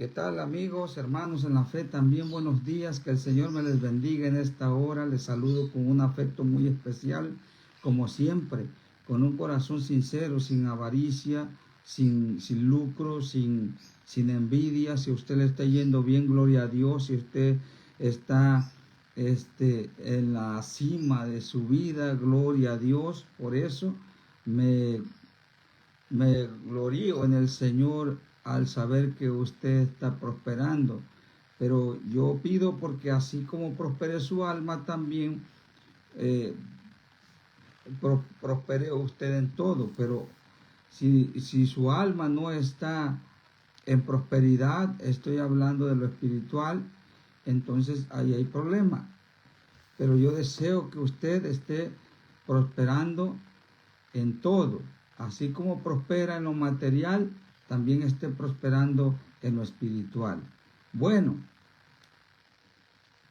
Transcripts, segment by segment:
¿Qué tal, amigos, hermanos en la fe? También buenos días, que el Señor me les bendiga en esta hora. Les saludo con un afecto muy especial, como siempre, con un corazón sincero, sin avaricia, sin lucro, sin envidia. Si a usted le está yendo bien, gloria a Dios. Si usted está en la cima de su vida, gloria a Dios. Por eso me glorío en el Señor al saber que usted está prosperando. Pero yo pido porque así como prospere su alma, también prospere usted en todo. Pero si su alma no está en prosperidad, estoy hablando de lo espiritual, entonces ahí hay problema. Pero yo deseo que usted esté prosperando en todo. Así como prospera en lo material, también esté prosperando en lo espiritual. Bueno,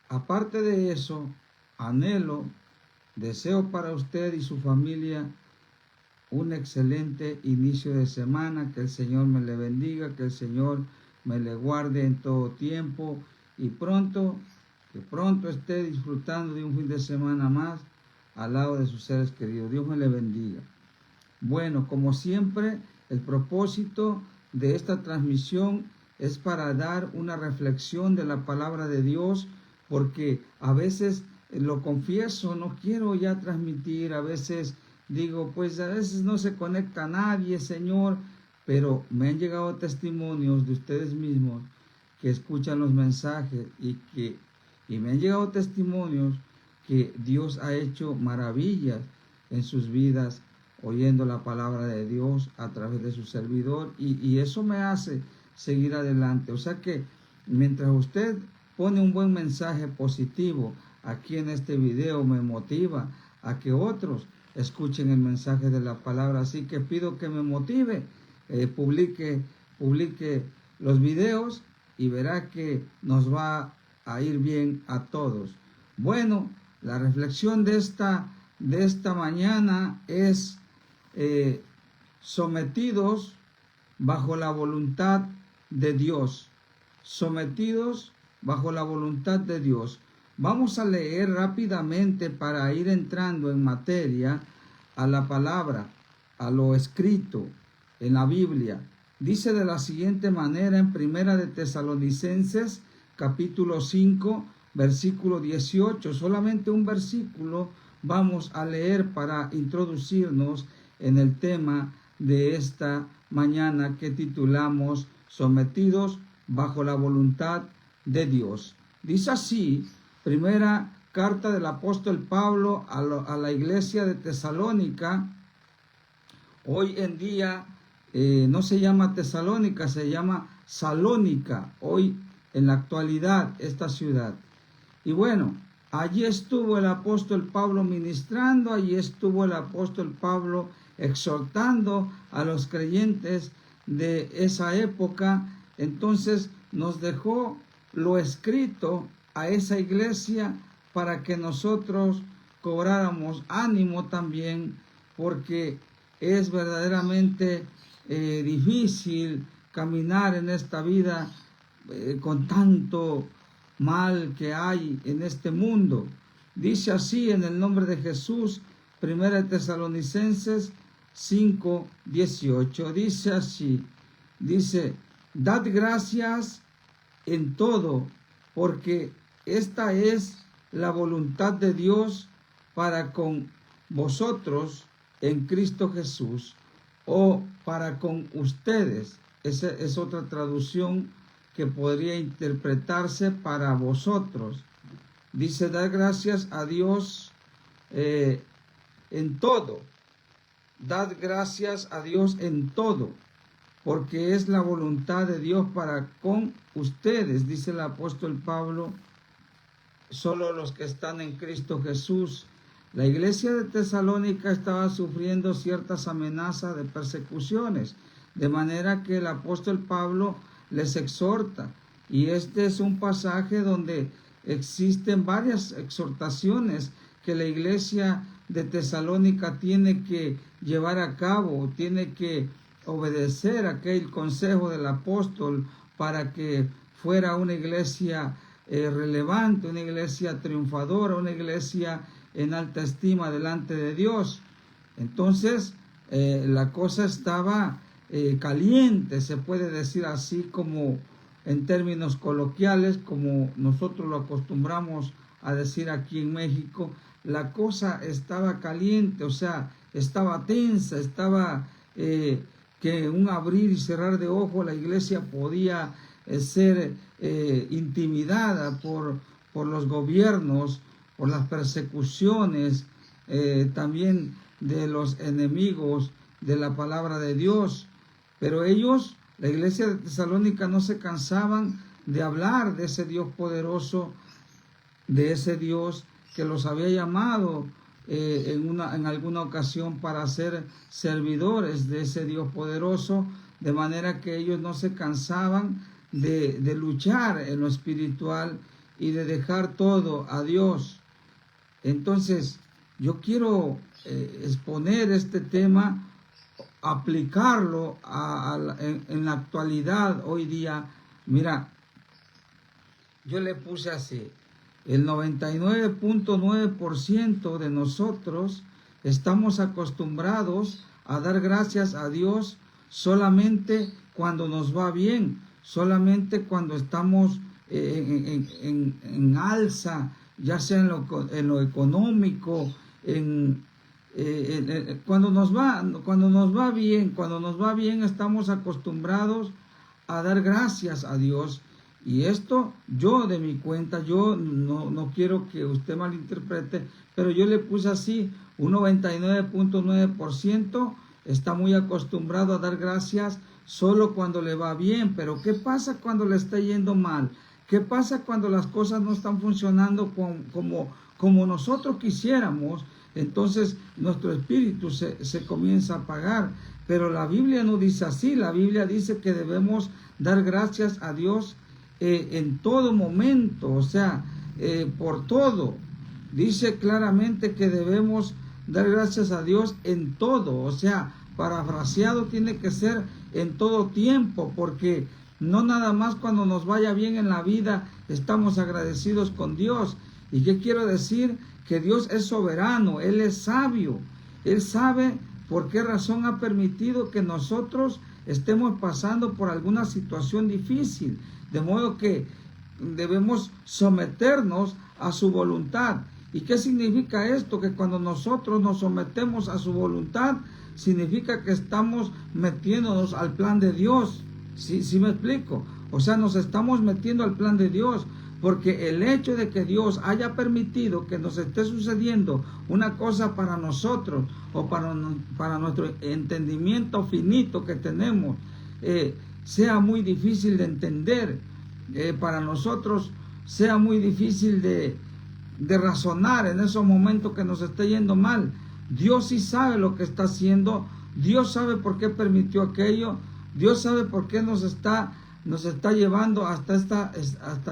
aparte de eso, anhelo, deseo para usted y su familia un excelente inicio de semana. Que el Señor me le bendiga, que el Señor me le guarde en todo tiempo y que pronto esté disfrutando de un fin de semana más al lado de sus seres queridos. Dios me le bendiga. Bueno, como siempre, el propósito de esta transmisión es para dar una reflexión de la palabra de Dios, porque a veces lo confieso, no quiero ya transmitir, a veces digo, pues a veces no se conecta nadie, Señor, pero me han llegado testimonios de ustedes mismos que escuchan los mensajes y me han llegado testimonios que Dios ha hecho maravillas en sus vidas, oyendo la palabra de Dios a través de su servidor, y eso me hace seguir adelante. O sea que mientras usted pone un buen mensaje positivo aquí en este video, me motiva a que otros escuchen el mensaje de la palabra. Así que pido que me motive, publique los videos y verá que nos va a ir bien a todos. Bueno, la reflexión de esta mañana es sometidos bajo la voluntad de Dios. Sometidos bajo la voluntad de Dios. Vamos a leer rápidamente para ir entrando en materia a la palabra, a lo escrito en la Biblia. Dice de la siguiente manera en Primera de Tesalonicenses, capítulo 5, versículo 18. Solamente un versículo vamos a leer para introducirnos en el tema de esta mañana que titulamos Sometidos bajo la voluntad de Dios. Dice así, primera carta del apóstol Pablo a la iglesia de Tesalónica. Hoy en día no se llama Tesalónica, se llama Salónica, hoy en la actualidad esta ciudad. Y bueno, allí estuvo el apóstol Pablo ministrando, allí estuvo el apóstol Pablo exhortando a los creyentes de esa época. Entonces nos dejó lo escrito a esa iglesia para que nosotros cobráramos ánimo también, porque es verdaderamente difícil caminar en esta vida con tanto mal que hay en este mundo. Dice así en el nombre de Jesús, Primera Tesalonicenses 5:18, dice así, dice, dad gracias en todo, porque esta es la voluntad de Dios para con vosotros en Cristo Jesús, o para con ustedes. Esa es otra traducción que podría interpretarse para vosotros. Dice, dad gracias a Dios en todo. Dad gracias a Dios en todo, porque es la voluntad de Dios para con ustedes, dice el apóstol Pablo, solo los que están en Cristo Jesús. La iglesia de Tesalónica estaba sufriendo ciertas amenazas de persecuciones, de manera que el apóstol Pablo les exhorta, y este es un pasaje donde existen varias exhortaciones que la iglesia de Tesalónica tiene que llevar a cabo, tiene que obedecer aquel consejo del apóstol para que fuera una iglesia relevante, una iglesia triunfadora, una iglesia en alta estima delante de Dios. Entonces la cosa estaba caliente, se puede decir así, como en términos coloquiales, como nosotros lo acostumbramos a decir aquí en México. La cosa estaba caliente, o sea, estaba tensa, estaba que un abrir y cerrar de ojos la iglesia podía ser intimidada por los gobiernos, por las persecuciones, también de los enemigos de la palabra de Dios. Pero ellos, la iglesia de Tesalónica, no se cansaban de hablar de ese Dios poderoso, de ese Dios que los había llamado en alguna ocasión para ser servidores de ese Dios poderoso, de manera que ellos no se cansaban de luchar en lo espiritual y de dejar todo a Dios. Entonces, yo quiero exponer este tema, aplicarlo en la actualidad hoy día. Mira, yo le puse así: el 99.9% de nosotros estamos acostumbrados a dar gracias a Dios solamente cuando nos va bien, solamente cuando estamos en alza, ya sea en lo económico, cuando nos va bien, estamos acostumbrados a dar gracias a Dios. Y esto, yo de mi cuenta, yo no quiero que usted malinterprete, pero yo le puse así: un 99.9% está muy acostumbrado a dar gracias solo cuando le va bien. Pero ¿qué pasa cuando le está yendo mal? ¿Qué pasa cuando las cosas no están funcionando como nosotros quisiéramos? Entonces nuestro espíritu se comienza a apagar. Pero la Biblia no dice así. La Biblia dice que debemos dar gracias a Dios en todo momento, o sea, por todo. Dice claramente que debemos dar gracias a Dios en todo, o sea, parafraseado tiene que ser en todo tiempo, porque no nada más cuando nos vaya bien en la vida estamos agradecidos con Dios. ¿Y qué quiero decir? Que Dios es soberano, Él es sabio, Él sabe por qué razón ha permitido que nosotros estemos pasando por alguna situación difícil, de modo que debemos someternos a su voluntad. ¿Y qué significa esto? Que cuando nosotros nos sometemos a su voluntad, significa que estamos metiéndonos al plan de Dios. ¿Sí me explico? O sea, nos estamos metiendo al plan de Dios, porque el hecho de que Dios haya permitido que nos esté sucediendo una cosa para nosotros, o para nuestro entendimiento finito que tenemos, sea muy difícil de entender, para nosotros sea muy difícil de razonar en esos momentos que nos esté yendo mal. Dios sí sabe lo que está haciendo, Dios sabe por qué permitió aquello, Dios sabe por qué nos está llevando hasta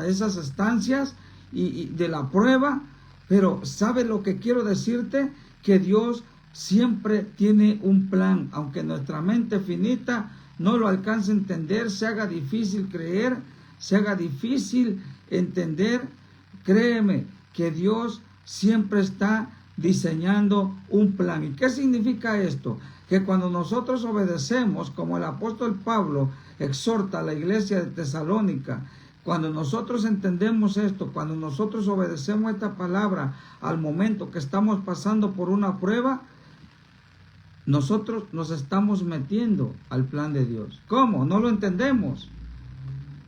esas estancias y de la prueba. Pero ¿sabe lo que quiero decirte? Que Dios siempre tiene un plan, aunque nuestra mente finita no lo alcance a entender, se haga difícil creer, se haga difícil entender. Créeme que Dios siempre está diseñando un plan. ¿Y qué significa esto? Que cuando nosotros obedecemos, como el apóstol Pablo exhorta a la iglesia de Tesalónica, cuando nosotros entendemos esto, cuando nosotros obedecemos esta palabra al momento que estamos pasando por una prueba, nosotros nos estamos metiendo al plan de Dios. ¿Cómo? No lo entendemos.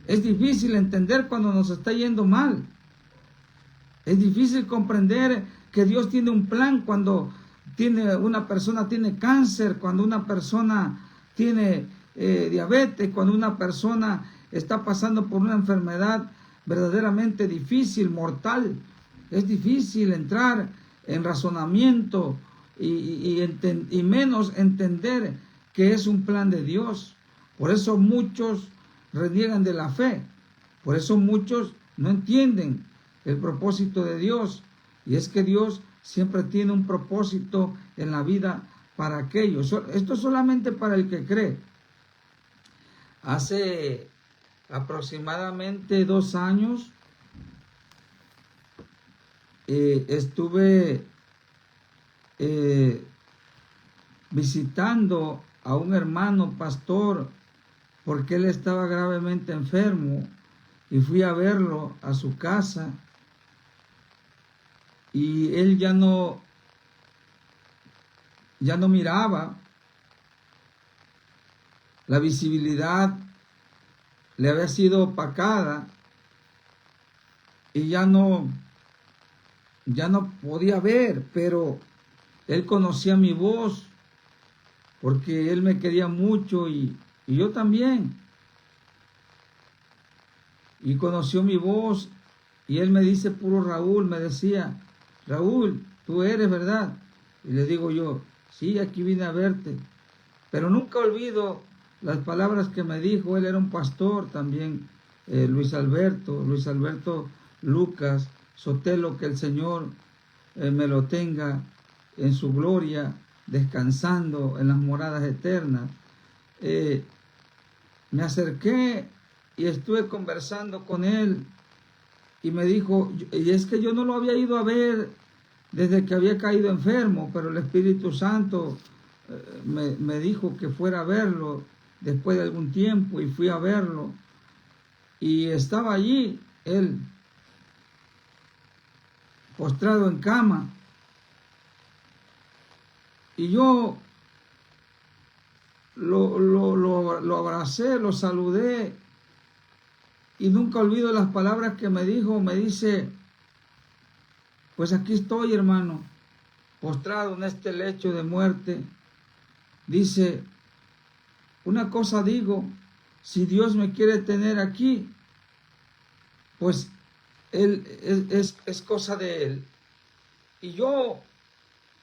Es difícil entender cuando nos está yendo mal. Es difícil comprender que Dios tiene un plan cuando una persona tiene cáncer, cuando una persona tiene diabetes, cuando una persona está pasando por una enfermedad verdaderamente difícil, mortal. Es difícil entrar en razonamiento y menos entender que es un plan de Dios. Por eso muchos reniegan de la fe. Por eso muchos no entienden el propósito de Dios. Y es que Dios siempre tiene un propósito en la vida para aquellos. Esto es solamente para el que cree. Hace aproximadamente 2 años estuve visitando a un hermano pastor porque él estaba gravemente enfermo, y fui a verlo a su casa, y él ya no miraba. La visibilidad le había sido opacada y ya no podía ver, pero él conocía mi voz porque él me quería mucho, y yo también. Y conoció mi voz, y él me dice puro Raúl, me decía, Raúl, tú eres, ¿verdad? Y le digo yo, sí, aquí vine a verte. Pero nunca olvido las palabras que me dijo. Él era un pastor también, Luis Alberto Lucas Sotelo, que el Señor me lo tenga en su gloria, descansando en las moradas eternas. Me acerqué y estuve conversando con él, y me dijo, y es que yo no lo había ido a ver desde que había caído enfermo, pero el Espíritu Santo me dijo que fuera a verlo después de algún tiempo, y fui a verlo, y estaba allí él postrado en cama, y yo lo abracé, lo saludé, y nunca olvido las palabras que me dijo. Me dice, pues aquí estoy, hermano, postrado en este lecho de muerte. Dice, una cosa digo, si Dios me quiere tener aquí, pues es cosa de Él. Y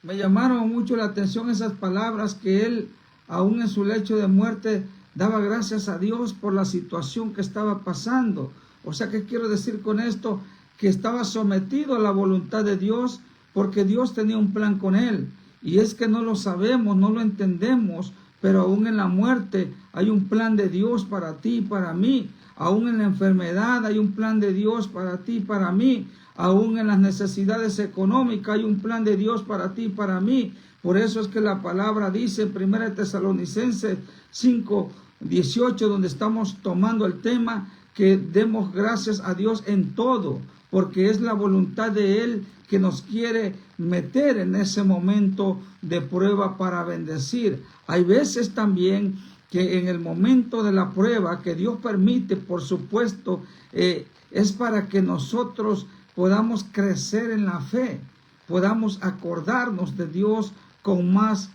me llamaron mucho la atención esas palabras, que él, aún en su lecho de muerte, daba gracias a Dios por la situación que estaba pasando. O sea, ¿qué quiero decir con esto? Que estaba sometido a la voluntad de Dios, porque Dios tenía un plan con él. Y es que no lo sabemos, no lo entendemos, pero aún en la muerte hay un plan de Dios para ti y para mí. Aún en la enfermedad hay un plan de Dios para ti y para mí. Aún en las necesidades económicas hay un plan de Dios para ti y para mí. Por eso es que la palabra dice en 1 Tesalonicenses 5:18, donde estamos tomando el tema, que demos gracias a Dios en todo, porque es la voluntad de Él que nos quiere meter en ese momento de prueba para bendecir. Hay veces también que en el momento de la prueba que Dios permite, por supuesto, es para que nosotros podamos crecer en la fe, podamos acordarnos de Dios con más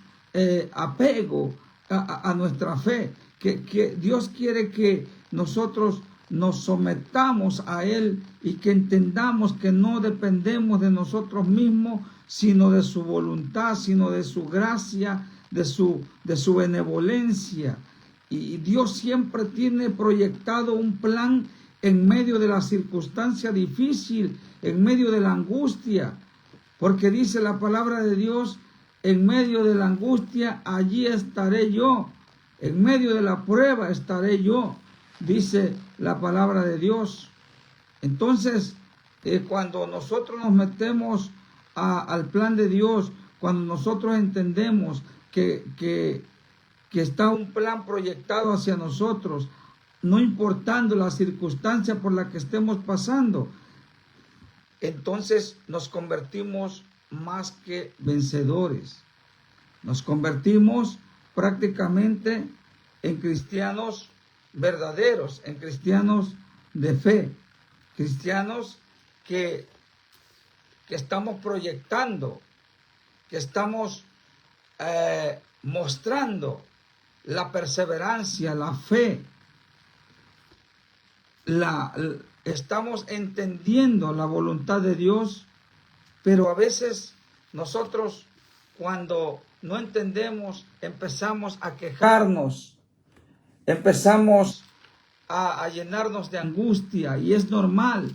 apego a nuestra fe, que Dios quiere que nosotros nos sometamos a Él, y que entendamos que no dependemos de nosotros mismos, sino de su voluntad, sino de su gracia, de su benevolencia. Y Dios siempre tiene proyectado un plan en medio de la circunstancia difícil, en medio de la angustia, porque dice la palabra de Dios, en medio de la angustia, allí estaré yo, en medio de la prueba estaré yo, dice la palabra de Dios. Entonces, cuando nosotros nos metemos al plan de Dios, cuando nosotros entendemos que está un plan proyectado hacia nosotros, no importando la circunstancia por la que estemos pasando, entonces nos convertimos más que vencedores. Nos convertimos prácticamente en cristianos verdaderos, en cristianos de fe, cristianos que estamos proyectando, que estamos mostrando la perseverancia, la fe, estamos entendiendo la voluntad de Dios. Pero a veces nosotros, cuando no entendemos, empezamos a quejarnos, empezamos a llenarnos de angustia, y es normal.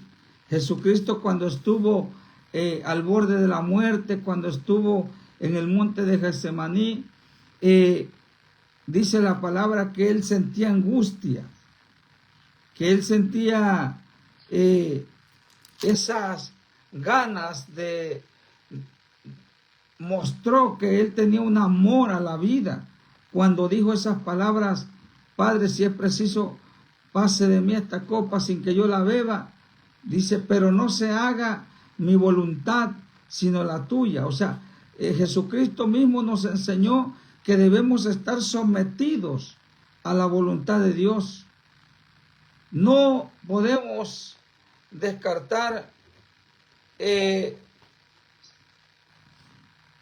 Jesucristo, cuando estuvo al borde de la muerte, cuando estuvo en el monte de Getsemaní, dice la palabra que él sentía angustia, que él sentía esas ganas de... Mostró que él tenía un amor a la vida cuando dijo esas palabras: Padre, si es preciso, pase de mí esta copa sin que yo la beba. Dice, pero no se haga mi voluntad, sino la tuya. O sea, Jesucristo mismo nos enseñó que debemos estar sometidos a la voluntad de Dios. No podemos descartar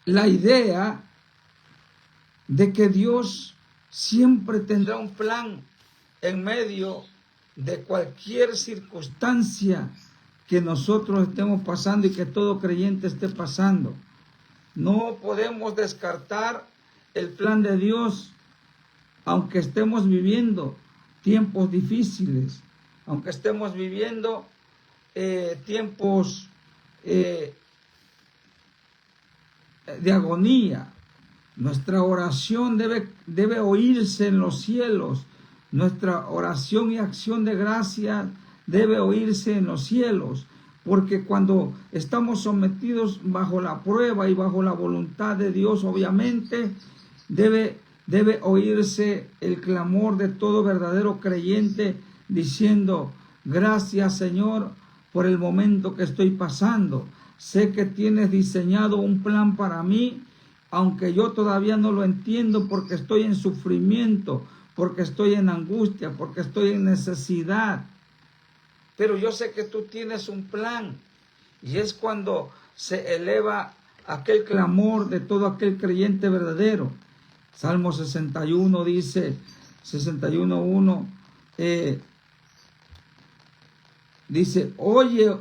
la idea de que Dios siempre tendrá un plan en medio de cualquier circunstancia que nosotros estemos pasando y que todo creyente esté pasando. No podemos descartar el plan de Dios, aunque estemos viviendo tiempos difíciles, aunque estemos viviendo tiempos de agonía. Nuestra oración debe oírse en los cielos. Nuestra oración y acción de gracia debe oírse en los cielos, porque cuando estamos sometidos bajo la prueba y bajo la voluntad de Dios, obviamente debe oírse el clamor de todo verdadero creyente diciendo: gracias, Señor, por el momento que estoy pasando. Sé que tienes diseñado un plan para mí, aunque yo todavía no lo entiendo, porque estoy en sufrimiento, porque estoy en angustia, porque estoy en necesidad. Pero yo sé que tú tienes un plan, y es cuando se eleva aquel clamor de todo aquel creyente verdadero. Salmo 61 dice, 61:1, dice: oye,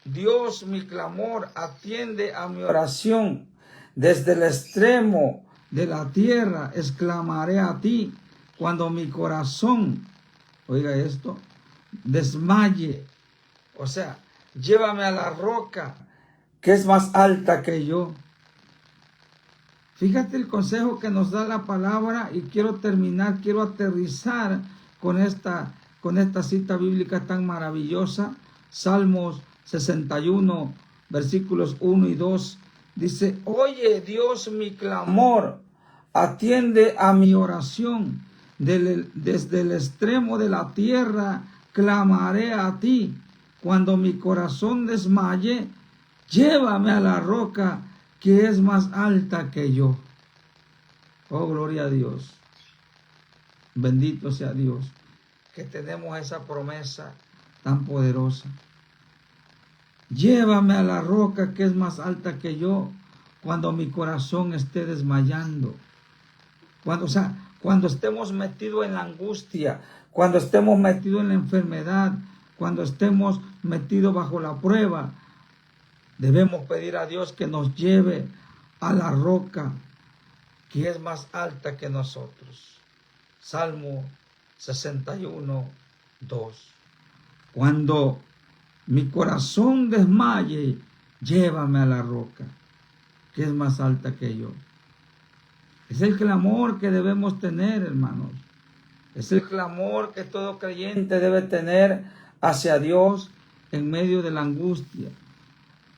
Dios, mi clamor, atiende a mi oración. Desde el extremo de la tierra exclamaré a ti cuando mi corazón, oiga esto, desmaye. O sea, llévame a la roca que es más alta que yo. Fíjate el consejo que nos da la palabra, y quiero aterrizar con esta cita bíblica tan maravillosa. Salmos 61, versículos 1 y 2, dice: oye, Dios, mi clamor, atiende a mi oración. Desde el extremo de la tierra clamaré a ti. Cuando mi corazón desmaye, llévame a la roca que es más alta que yo. Oh, gloria a Dios. Bendito sea Dios, que tenemos esa promesa tan poderosa. Llévame a la roca que es más alta que yo cuando mi corazón esté desmayando. Cuando estemos metidos en la angustia, cuando estemos metidos en la enfermedad, cuando estemos metidos bajo la prueba, debemos pedir a Dios que nos lleve a la roca que es más alta que nosotros. Salmo 61, 2. Cuando mi corazón desmaye, llévame a la roca que es más alta que yo. Es el clamor que debemos tener, hermanos. Es el clamor que todo creyente debe tener hacia Dios en medio de la angustia.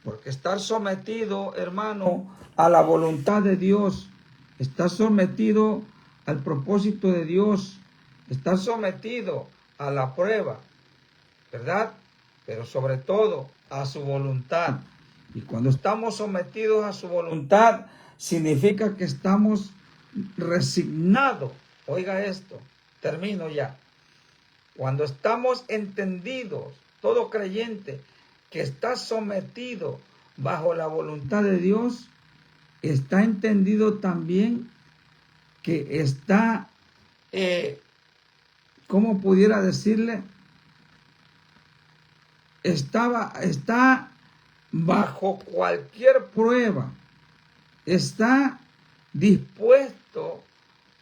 Porque estar sometido, hermano, a la voluntad de Dios, estar sometido al propósito de Dios, estar sometido a la prueba, ¿verdad? Pero sobre todo a su voluntad. Y cuando estamos sometidos a su voluntad, significa que estamos resignados. Oiga esto, termino ya. Cuando estamos entendidos, todo creyente que está sometido bajo la voluntad de Dios, está entendido también que está, ¿cómo pudiera decirle? Está bajo cualquier prueba, está dispuesto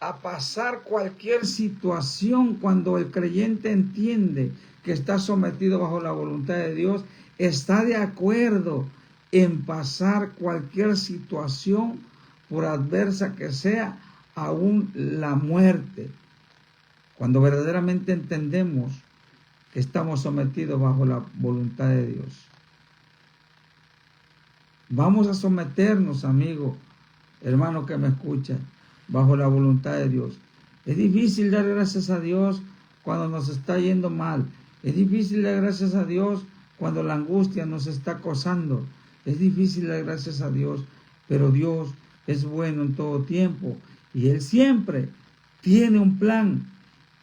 a pasar cualquier situación. Cuando el creyente entiende que está sometido bajo la voluntad de Dios, está de acuerdo en pasar cualquier situación, por adversa que sea, aún la muerte, cuando verdaderamente entendemos que estamos sometidos bajo la voluntad de Dios. Vamos a someternos, amigo, hermano que me escucha, bajo la voluntad de Dios. Es difícil dar gracias a Dios cuando nos está yendo mal. Es difícil dar gracias a Dios cuando la angustia nos está acosando. Es difícil dar gracias a Dios, pero Dios es bueno en todo tiempo y Él siempre tiene un plan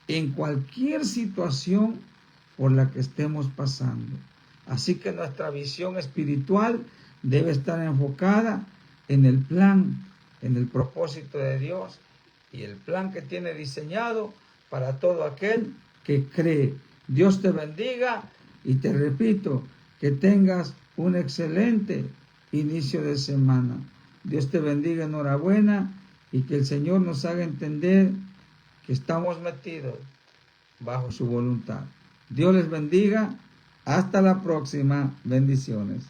en cualquier situación por la que estemos pasando. Así que nuestra visión espiritual debe estar enfocada en el plan, en el propósito de Dios y el plan que tiene diseñado para todo aquel que cree. Dios te bendiga y te repito, que tengas un excelente inicio de semana. Dios te bendiga, enhorabuena, y que el Señor nos haga entender que estamos metidos bajo su voluntad. Dios les bendiga. Hasta la próxima. Bendiciones.